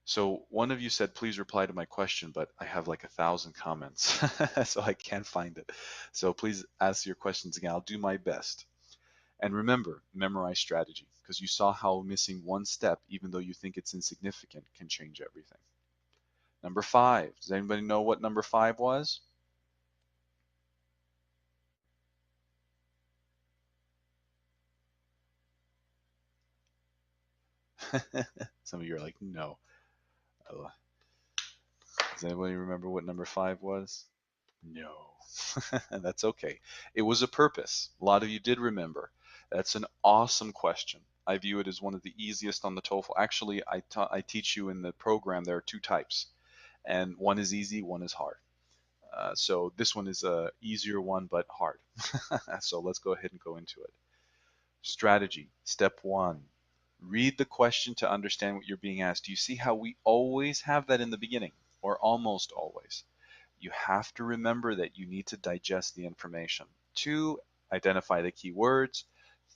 So one of you said, please reply to my question, but I have like 1,000 comments, so I can't find it. So please ask your questions again. I'll do my best. And remember, memorize strategy, because you saw how missing one step, even though you think it's insignificant, can change everything. Number 5. Does anybody know what number 5 was? Some of you are like, no. Oh, does anybody remember what number 5 was? No. That's okay. It was a purpose. A lot of you did remember. That's an awesome question. I view it as one of the easiest on the TOEFL. Actually, I teach you in the program there are two types, and one is easy, one is hard. So this one is a easier one, but hard. So let's go ahead and go into it. Strategy. Step 1. Read the question to understand what you're being asked. Do you see how we always have that in the beginning, or almost always? You have to remember that you need to digest the information. 2, identify the key words.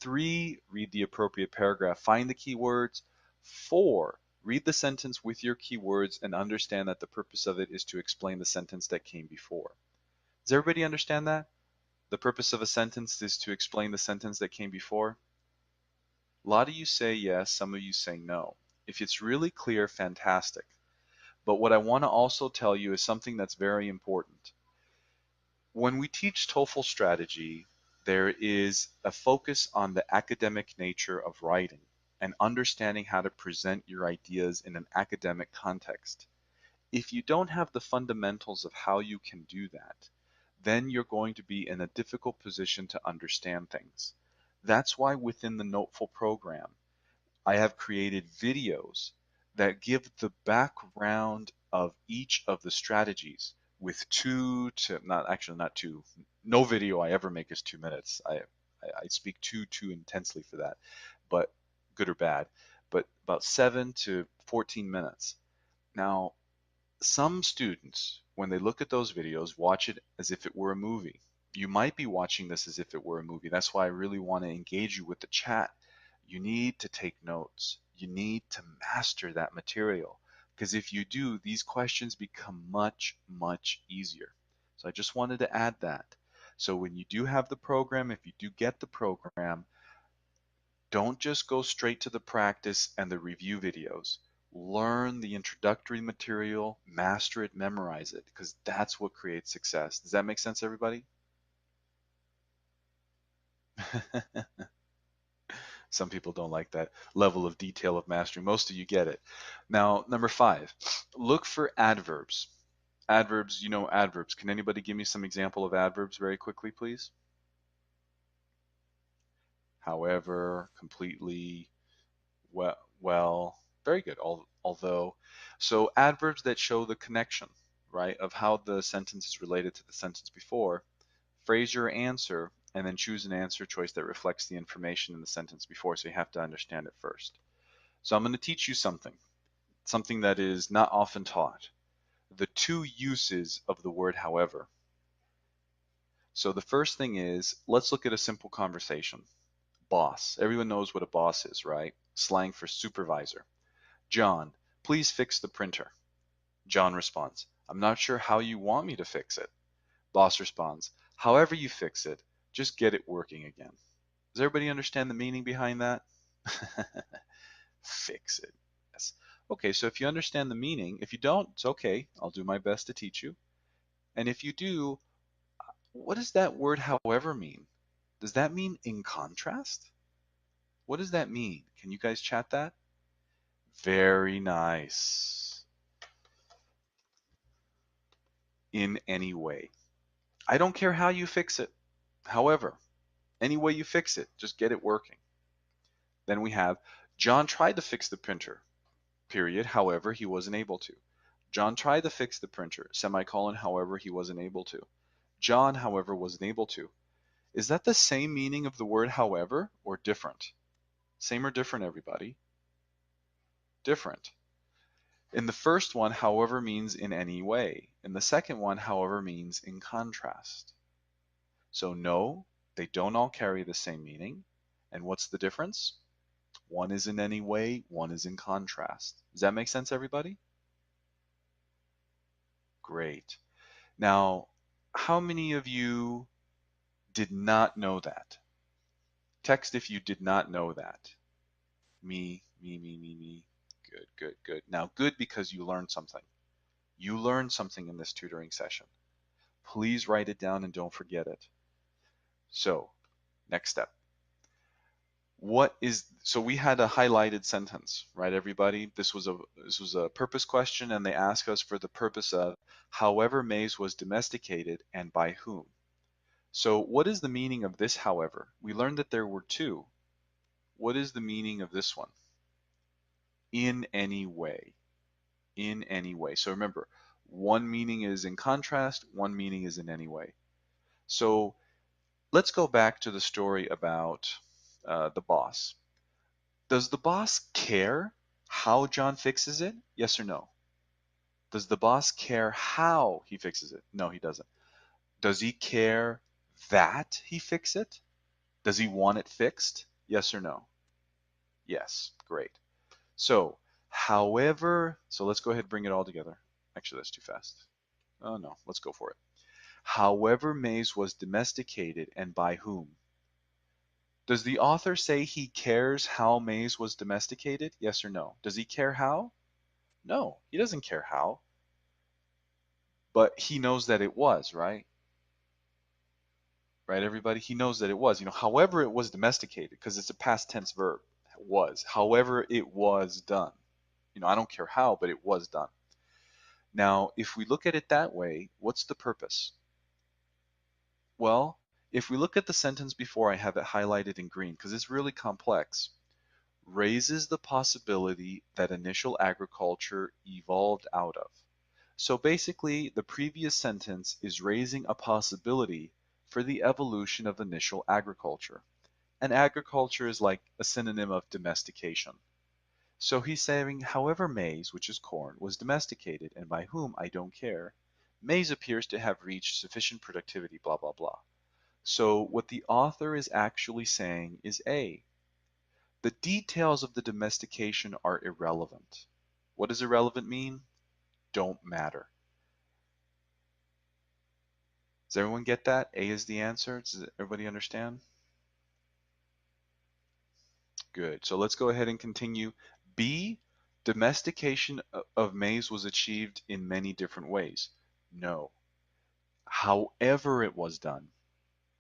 3, read the appropriate paragraph, find the key words. 4, read the sentence with your key words and understand that the purpose of it is to explain the sentence that came before. Does everybody understand that? The purpose of a sentence is to explain the sentence that came before? A lot of you say yes, some of you say no. If it's really clear, fantastic. But what I want to also tell you is something that's very important. When we teach TOEFL strategy, there is a focus on the academic nature of writing and understanding how to present your ideas in an academic context. If you don't have the fundamentals of how you can do that, then you're going to be in a difficult position to understand things. That's why within the Noteful program, I have created videos that give the background of each of the strategies with not two, no video I ever make is 2 minutes. I speak too intensely for that, but good or bad, but about 7 to 14 minutes. Now, some students, when they look at those videos, watch it as if it were a movie. You might be watching this as if it were a movie. That's why I really want to engage you with the chat. You need to take notes. You need to master that material. Because if you do, these questions become much easier. So I just wanted to add that. So when you do have the program, if you do get the program, don't just go straight to the practice and the review videos. Learn the introductory material, master it, memorize it, because that's what creates success. Does that make sense, everybody? Some people don't like that level of detail of mastery. Most of you get it. Now, number 5, look for adverbs. Adverbs, you know adverbs. Can anybody give me some example of adverbs very quickly, please? However, completely, well, very good. Although, so adverbs that show the connection, right, of how the sentence is related to the sentence before. Phrase your answer and then choose an answer choice that reflects the information in the sentence before. So you have to understand it first. So I'm going to teach you something that is not often taught. The 2 uses of the word however. So the first thing is, let's look at a simple conversation. Boss. Everyone knows what a boss is, right? Slang for supervisor. John, please fix the printer. John responds, I'm not sure how you want me to fix it. Boss responds, however you fix it, just get it working again. Does everybody understand the meaning behind that? Fix it. Yes. Okay, so if you understand the meaning, if you don't, it's okay. I'll do my best to teach you. And if you do, what does that word however mean? Does that mean in contrast? What does that mean? Can you guys chat that? Very nice. In any way. I don't care how you fix it. However, any way you fix it, just get it working. Then we have John tried to fix the printer, period. However, he wasn't able to. John tried to fix the printer, semicolon, however, he wasn't able to. John, however, wasn't able to. Is that the same meaning of the word however or different? Same or different, everybody? Different. In the first one, however means in any way. In the second one, however means in contrast. So no, they don't all carry the same meaning. And what's the difference? One is in any way, one is in contrast. Does that make sense, everybody? Great. Now, how many of you did not know that? Text if you did not know that. Me. Good, good, good. Now, good because you learned something. You learned something in this tutoring session. Please write it down and don't forget it. So, next step. So we had a highlighted sentence, right, everybody? This was a purpose question, and they asked us for the purpose of however maize was domesticated and by whom. So what is the meaning of this, however? We learned that there were two. What is the meaning of this one? In any way. In any way. So remember, one meaning is in contrast, one meaning is in any way. So let's go back to the story about the boss. Does the boss care how John fixes it? Yes or no? Does the boss care how he fixes it? No, he doesn't. Does he care that he fix it? Does he want it fixed? Yes or no? Yes, great. So, so let's go ahead and bring it all together. Actually, that's too fast. Oh no, let's go for it. However maize was domesticated and by whom? Does the author say he cares how maize was domesticated? Yes or no? Does he care how? No, he doesn't care how, but he knows that it was, right? Right, everybody? He knows that it was. However it was domesticated, because it's a past tense verb, was. However it was done. I don't care how, but it was done. Now, if we look at it that way, what's the purpose? Well, if we look at the sentence before, I have it highlighted in green because it's really complex. Raises the possibility that initial agriculture evolved out of. So basically, the previous sentence is raising a possibility for the evolution of initial agriculture. And agriculture is like a synonym of domestication. So he's saying, however maize, which is corn, was domesticated, and by whom I don't care, maize appears to have reached sufficient productivity, blah, blah, blah. So what the author is actually saying is A, the details of the domestication are irrelevant. What does irrelevant mean? Don't matter. Does everyone get that? A is the answer. Does everybody understand? Good. So let's go ahead and continue. B, domestication of maize was achieved in many different ways. No. However it was done,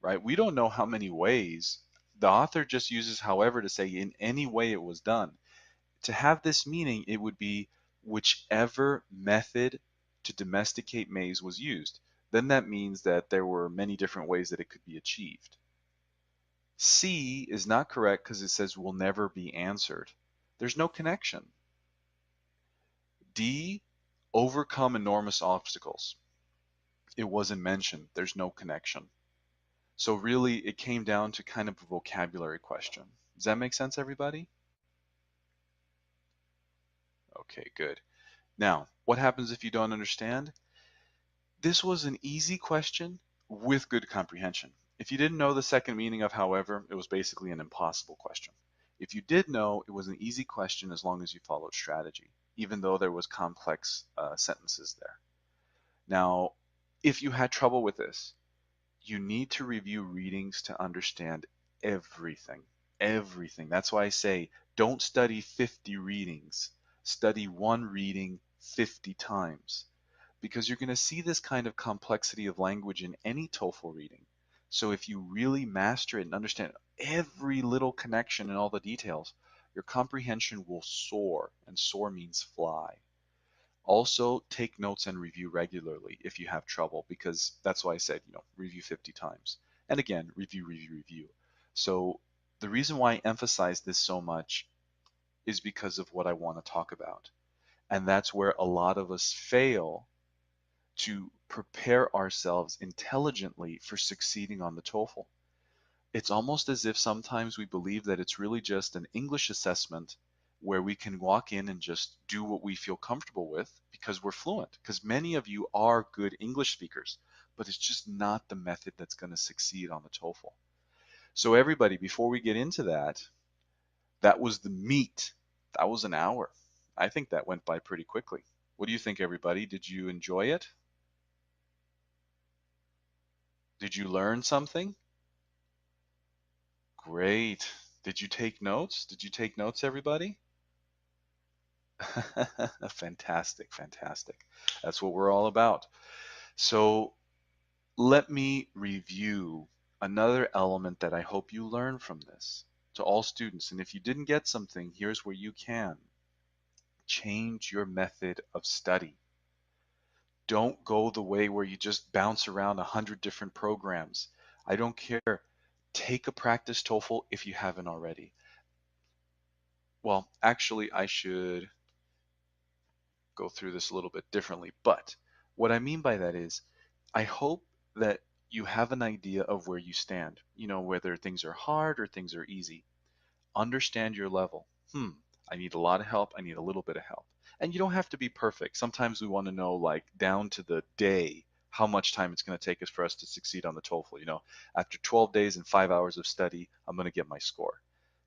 right? We don't know how many ways. The author just uses however to say in any way it was done. To have this meaning, it would be whichever method to domesticate maize was used. Then that means that there were many different ways that it could be achieved. C is not correct because it says will never be answered. There's no connection. D, overcome enormous obstacles. It wasn't mentioned. There's no connection. So really, it came down to kind of a vocabulary question. Does that make sense, everybody? Okay, good. Now, what happens if you don't understand? This was an easy question with good comprehension. If you didn't know the second meaning of however, it was basically an impossible question. If you did know, it was an easy question as long as you followed strategy, even though there was complex sentences there. Now, if you had trouble with this, you need to review readings to understand everything. Everything. That's why I say don't study 50 readings. Study one reading 50 times because you're going to see this kind of complexity of language in any TOEFL reading. So if you really master it and understand every little connection and all the details, your comprehension will soar, and soar means fly. Also, take notes and review regularly if you have trouble, because that's why I said, review 50 times. And again, review. So the reason why I emphasize this so much is because of what I want to talk about. And that's where a lot of us fail to prepare ourselves intelligently for succeeding on the TOEFL. It's almost as if sometimes we believe that it's really just an English assessment where we can walk in and just do what we feel comfortable with because we're fluent. Because many of you are good English speakers, but it's just not the method that's going to succeed on the TOEFL. So everybody, before we get into that, That was the meat. That was an hour. I think that went by pretty quickly. What do you think, everybody? Did you enjoy it? Did you learn something? Great. Did you take notes? Did you take notes, everybody? Fantastic, fantastic. That's what we're all about. So let me review another element that I hope you learn from this to all students. And if you didn't get something, here's where you can change your method of study. Don't go the way where you just bounce around 100 different programs. I don't care. Take a practice TOEFL if you haven't already. Well, actually, I should go through this a little bit differently. But what I mean by that is, I hope that you have an idea of where you stand, whether things are hard or things are easy. Understand your level. I need a lot of help. I need a little bit of help. And you don't have to be perfect. Sometimes we want to know, like, down to the day, how much time it's going to take us for us to succeed on the TOEFL. After 12 days and 5 hours of study, I'm going to get my score.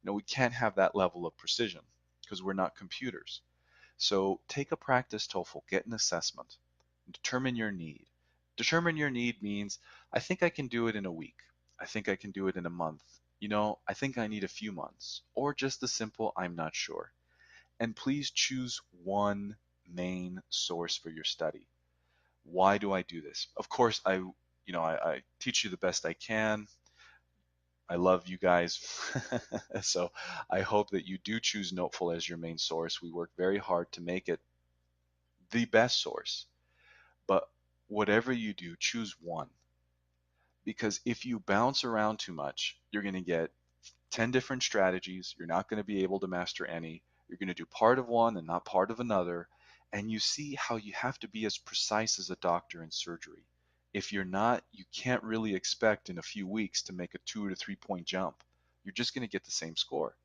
We can't have that level of precision because we're not computers. So take a practice TOEFL, get an assessment, determine your need. Determine your need means I think I can do it in a week. I think I can do it in a month. I think I need a few months, or just the simple I'm not sure. And please choose one main source for your study. Why do I do this? Of course, I teach you the best I can. I love you guys. So I hope that you do choose Noteful as your main source. We work very hard to make it the best source. But whatever you do, choose one. Because if you bounce around too much, you're going to get 10 different strategies. You're not going to be able to master any. You're going to do part of one and not part of another. And you see how you have to be as precise as a doctor in surgery. If you're not, you can't really expect in a few weeks to make a 2 to 3 point jump. You're just going to get the same score.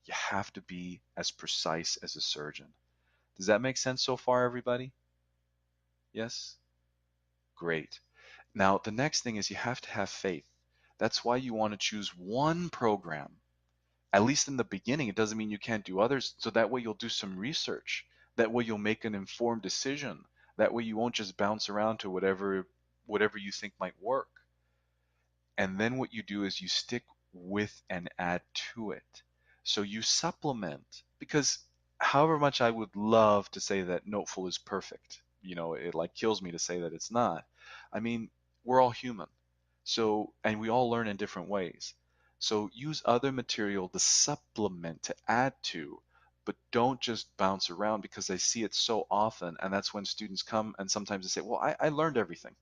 You have to be as precise as a surgeon. Does that make sense so far, everybody? Yes? Great. Now, the next thing is you have to have faith. That's why you want to choose one program. At least in the beginning, it doesn't mean you can't do others. So that way you'll do some research. That way you'll make an informed decision. That way you won't just bounce around to whatever you think might work. And then what you do is you stick with and add to it. So you supplement, because however much I would love to say that Noteful is perfect, it like kills me to say that it's not. I mean, we're all human. So, and we all learn in different ways. So use other material to supplement, to add to, but don't just bounce around, because I see it so often. And that's when students come and sometimes they say, well, I learned everything.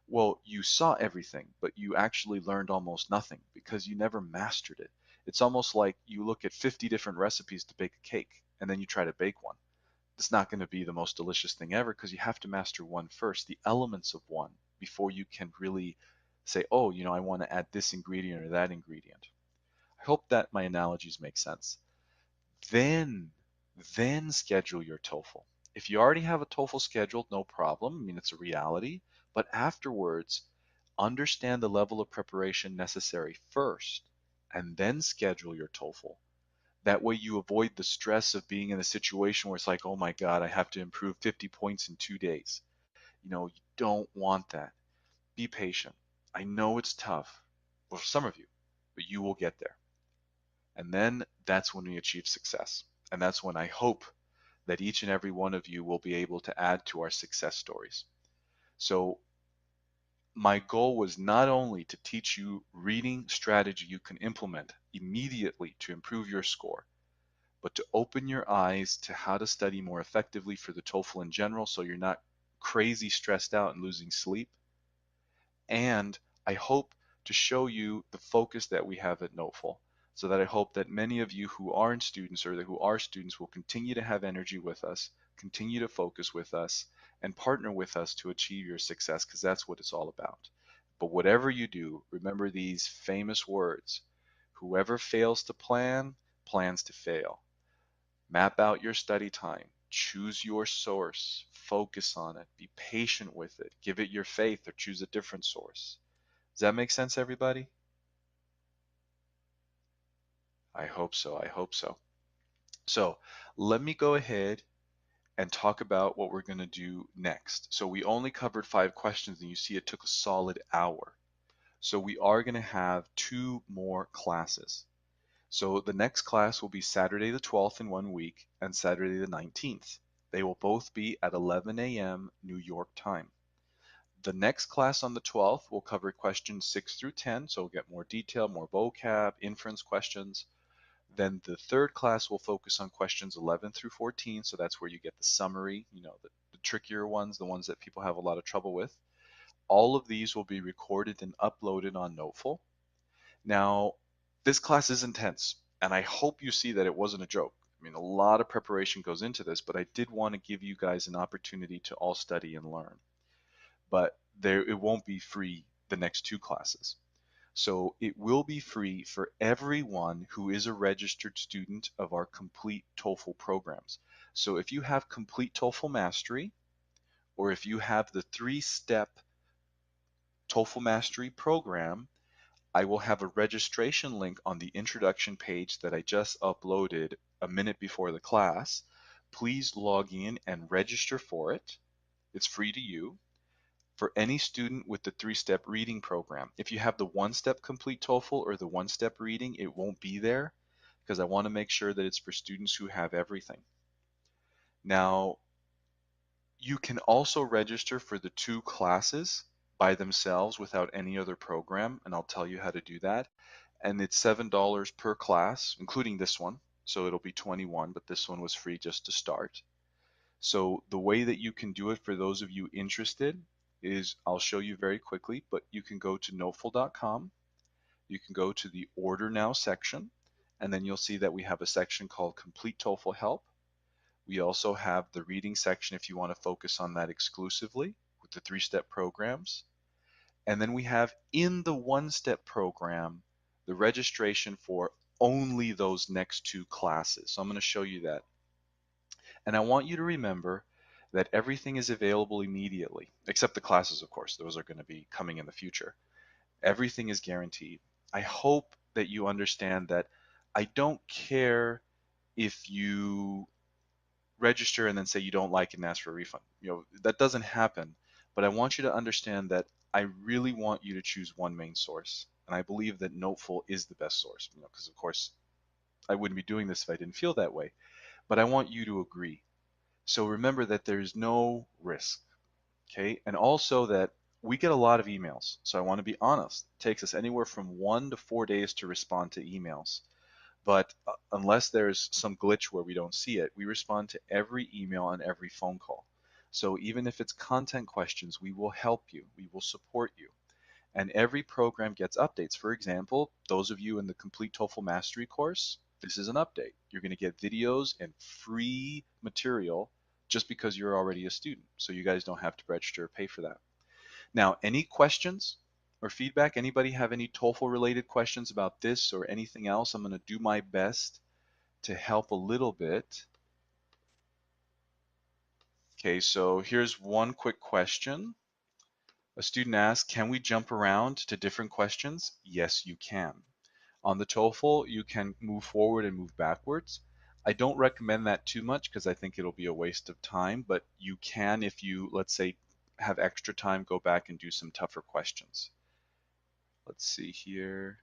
Well, you saw everything, but you actually learned almost nothing because you never mastered it. It's almost like you look at 50 different recipes to bake a cake and then you try to bake one. It's not going to be the most delicious thing ever because you have to master one first, the elements of one, before you can really say, oh, I want to add this ingredient or that ingredient. I hope that my analogies make sense. Then, then schedule your TOEFL. If you already have a TOEFL scheduled, no problem. I mean, it's a reality. But afterwards, understand the level of preparation necessary first, and then schedule your TOEFL. That way you avoid the stress of being in a situation where it's like, oh my God, I have to improve 50 points in 2 days. You don't want that. Be patient. I know it's tough for some of you, but you will get there. And then that's when we achieve success. And that's when I hope that each and every one of you will be able to add to our success stories. So my goal was not only to teach you reading strategy you can implement immediately to improve your score, but to open your eyes to how to study more effectively for the TOEFL in general so you're not crazy stressed out and losing sleep. And I hope to show you the focus that we have at Noteful, so that I hope that many of you who aren't students or who are students will continue to have energy with us, continue to focus with us, and partner with us to achieve your success, because that's what it's all about. But whatever you do, remember these famous words: whoever fails to plan, plans to fail. Map out your study time. Choose your source. Focus on it. Be patient with it. Give it your faith or choose a different source. Does that make sense, everybody? I hope so. I hope so. So let me go ahead and talk about what we're going to do next. So we only covered 5 questions, and you see it took a solid hour. So we are going to have 2 more classes. So the next class will be Saturday the 12th in 1 week and Saturday the 19th. They will both be at 11 a.m. New York time. The next class on the 12th will cover questions 6 through 10, so we'll get more detail, more vocab, inference questions. Then the third class will focus on questions 11 through 14, so that's where you get the summary, the trickier ones, the ones that people have a lot of trouble with. All of these will be recorded and uploaded on Noteful. Now, this class is intense, and I hope you see that it wasn't a joke. I mean, a lot of preparation goes into this, but I did want to give you guys an opportunity to all study and learn. But it won't be free the next 2 classes. So it will be free for everyone who is a registered student of our complete TOEFL programs. So if you have complete TOEFL mastery, or if you have the 3-step TOEFL mastery program, I will have a registration link on the introduction page that I just uploaded a minute before the class. Please log in and register for it. It's free to you. For any student with the 3-step reading program. If you have the 1-step complete TOEFL or the 1-step reading, it won't be there because I want to make sure that it's for students who have everything. Now, you can also register for the 2 classes by themselves without any other program, and I'll tell you how to do that. And it's $7 per class, including this one. So it'll be 21, but this one was free just to start. So the way that you can do it for those of you interested is I'll show you very quickly, but you can go to noteful.com. You can go to the Order Now section, and then you'll see that we have a section called Complete TOEFL Help. We also have the reading section if you want to focus on that exclusively with the 3-step programs. And then we have in the 1-step program, the registration for only those next 2 classes. So I'm going to show you that. And I want you to remember that everything is available immediately, except the classes, of course. Those are going to be coming in the future. Everything is guaranteed. I hope that you understand that I don't care if you register and then say you don't like it and ask for a refund. That doesn't happen. But I want you to understand that I really want you to choose one main source. And I believe that Noteful is the best source, because of course I wouldn't be doing this if I didn't feel that way. But I want you to agree. So remember that there's no risk, okay? And also that we get a lot of emails. So I want to be honest. It takes us anywhere from 1 to 4 days to respond to emails. But unless there's some glitch where we don't see it, we respond to every email and every phone call. So even if it's content questions, we will help you. We will support you. And every program gets updates. For example, those of you in the Complete TOEFL Mastery course, this is an update. You're going to get videos and free material just because you're already a student. So you guys don't have to register or pay for that. Now, any questions or feedback? Anybody have any TOEFL related questions about this or anything else? I'm going to do my best to help a little bit. Okay, so here's one quick question. A student asked, can we jump around to different questions? Yes, you can. On the TOEFL, you can move forward and move backwards. I don't recommend that too much because I think it'll be a waste of time, but you can, if you, let's say, have extra time, go back and do some tougher questions. Let's see here.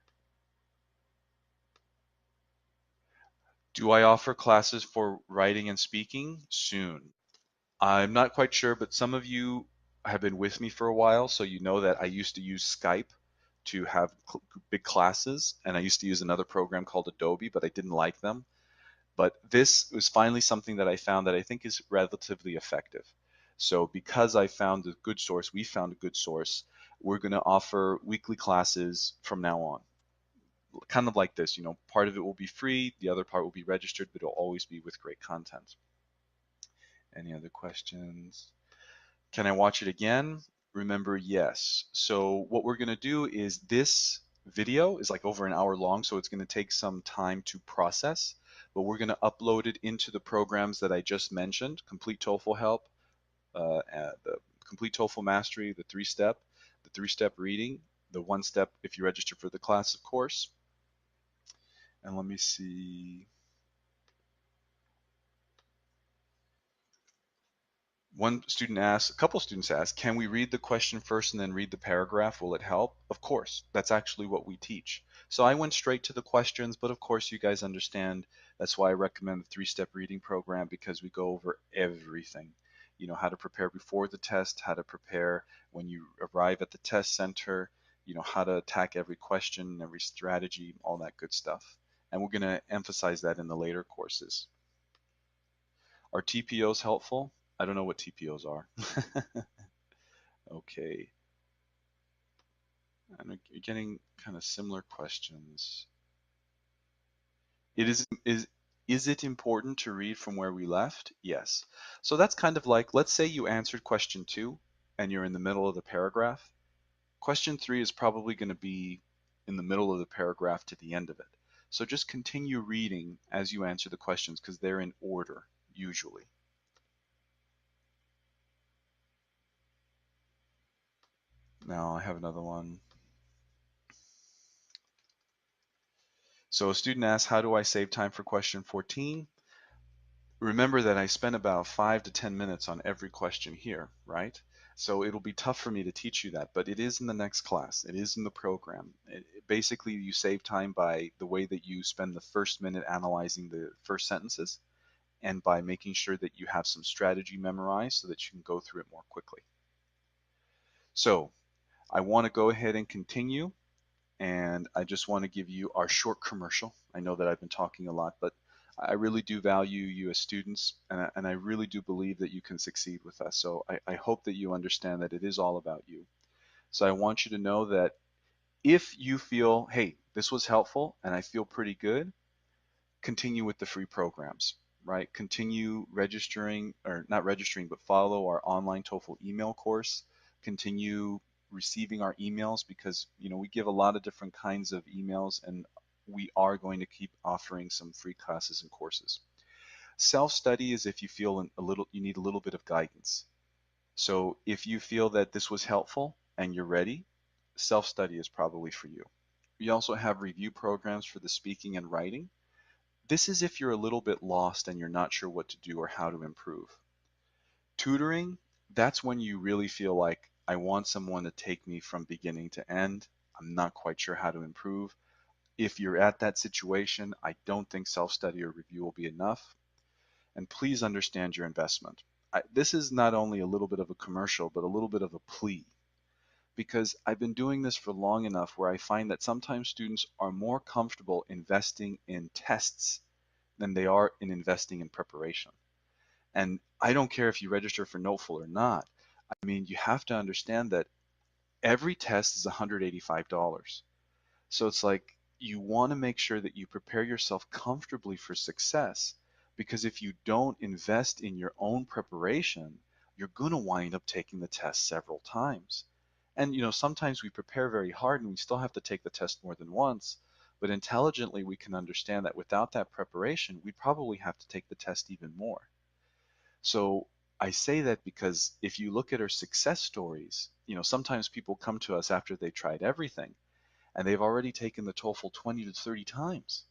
Do I offer classes for writing and speaking? Soon. I'm not quite sure, but some of you have been with me for a while, so you know that I used to use Skype to have big classes, and I used to use another program called Adobe, but I didn't like them. But this was finally something that I found that I think is relatively effective. So because I found a good source, we found a good source, we're going to offer weekly classes from now on. Kind of like this, part of it will be free, the other part will be registered, but it'll always be with great content. Any other questions? Can I watch it again? Remember, yes. So what we're going to do is this video is like over an hour long, so it's going to take some time to process, but we're going to upload it into the programs that I just mentioned, Complete TOEFL Help, the Complete TOEFL Mastery, the 3-step, the 3-step reading, the 1-step if you register for the class, of course. And let me see. A couple students asked, can we read the question first and then read the paragraph? Will it help? Of course, that's actually what we teach. So I went straight to the questions, but of course you guys understand that's why I recommend the three-step reading program, because we go over everything. You know, how to prepare before the test, how to prepare when you arrive at the test center, you know, how to attack every question, every strategy, all that good stuff. And we're going to emphasize that in the later courses. Are TPOs helpful? I don't know what TPOs are. Okay. I'm getting kind of similar questions. It is it important to read from where we left? Yes. So that's kind of like, let's say you answered question 2 and you're in the middle of the paragraph. Question 3 is probably going to be in the middle of the paragraph to the end of it. So just continue reading as you answer the questions because they're in order usually. Now I have another one. So a student asks, how do I save time for question 14? Remember that I spent about 5 to 10 minutes on every question here, right? So it'll be tough for me to teach you that, but it is in the next class. It is in the program. Basically, you save time by the way that you spend the first minute analyzing the first sentences and by making sure that you have some strategy memorized so that you can go through it more quickly. So I want to go ahead and continue. And I just want to give you our short commercial. I know that I've been talking a lot, but I really do value you as students, and I really do believe that you can succeed with us. So I hope that you understand that it is all about you. So I want you to know that if you feel, hey, this was helpful and I feel pretty good, continue with the free programs, right? Continue registering, or not registering, but follow our online TOEFL email course. Continue receiving our emails because, you know, we give a lot of different kinds of emails and we are going to keep offering some free classes and courses. Self-study is if you feel you need a little bit of guidance. So if you feel that this was helpful and you're ready, self-study is probably for you. We also have review programs for the speaking and writing. This is if you're a little bit lost and you're not sure what to do or how to improve. Tutoring, that's when you really feel like I want someone to take me from beginning to end. I'm not quite sure how to improve. If you're at that situation, I don't think self-study or review will be enough. And please understand your investment. This is not only a little bit of a commercial, but a little bit of a plea. Because I've been doing this for long enough where I find that sometimes students are more comfortable investing in tests than they are in investing in preparation. And I don't care if you register for Noteful or not. I mean, you have to understand that every test is $185. So it's like you want to make sure that you prepare yourself comfortably for success, because if you don't invest in your own preparation, you're going to wind up taking the test several times. And you know, sometimes we prepare very hard and we still have to take the test more than once, but intelligently we can understand that without that preparation, we probably have to take the test even more. So I say that because if you look at our success stories, you know, sometimes people come to us after they tried everything and they've already taken the TOEFL 20 to 30 times.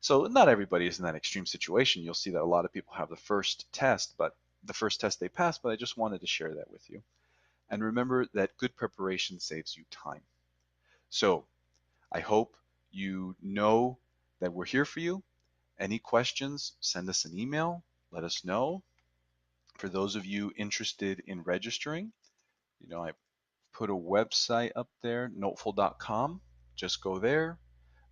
So not everybody is in that extreme situation. You'll see that a lot of people have the first test, but the first test they pass, but I just wanted to share that with you. And remember that good preparation saves you time. So I hope you know that we're here for you. Any questions, send us an email, let us know. For those of you interested in registering, you know, I put a website up there, noteful.com. Just go there,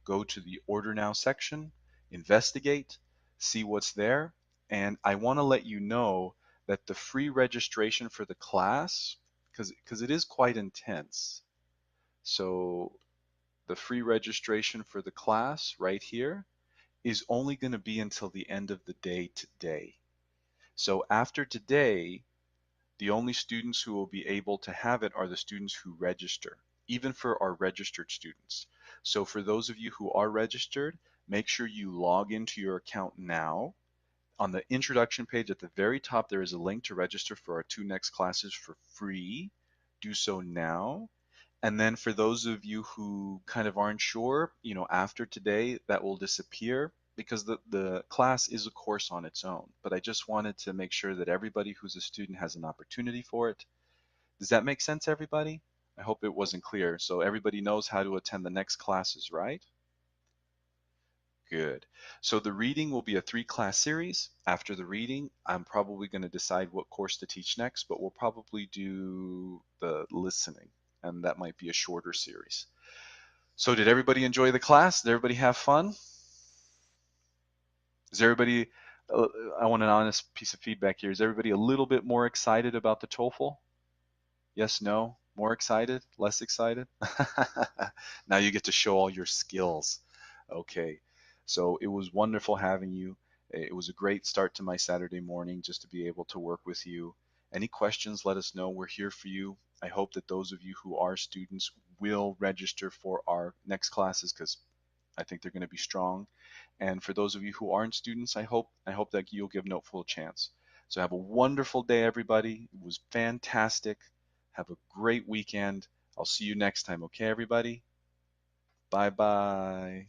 go to the Order Now section, investigate, see what's there. And I want to let you know that the free registration for the class, because it is quite intense. So the free registration for the class right here is only going to be until the end of the day today. So after today, the only students who will be able to have it are the students who register, even for our registered students. So for those of you who are registered, make sure you log into your account now. On the introduction page at the very top, there is a link to register for our 2 next classes for free. Do so now. And then for those of you who kind of aren't sure, after today, that will disappear because the class is a course on its own. But I just wanted to make sure that everybody who's a student has an opportunity for it. Does that make sense, everybody? I hope it wasn't clear. So everybody knows how to attend the next classes, right? Good. So the reading will be a 3-class series. After the reading, I'm probably going to decide what course to teach next, but we'll probably do the listening, and that might be a shorter series. So did everybody enjoy the class? Did everybody have fun? Is everybody, I want an honest piece of feedback here. Is everybody a little bit more excited about the TOEFL? Yes, no? More excited? Less excited? Now you get to show all your skills. Okay. So it was wonderful having you. It was a great start to my Saturday morning just to be able to work with you. Any questions, let us know. We're here for you. I hope that those of you who are students will register for our next classes because I think they're going to be strong. And for those of you who aren't students, I hope that you'll give Noteful a chance. So have a wonderful day, everybody. It was fantastic. Have a great weekend. I'll see you next time. Okay, everybody? Bye bye.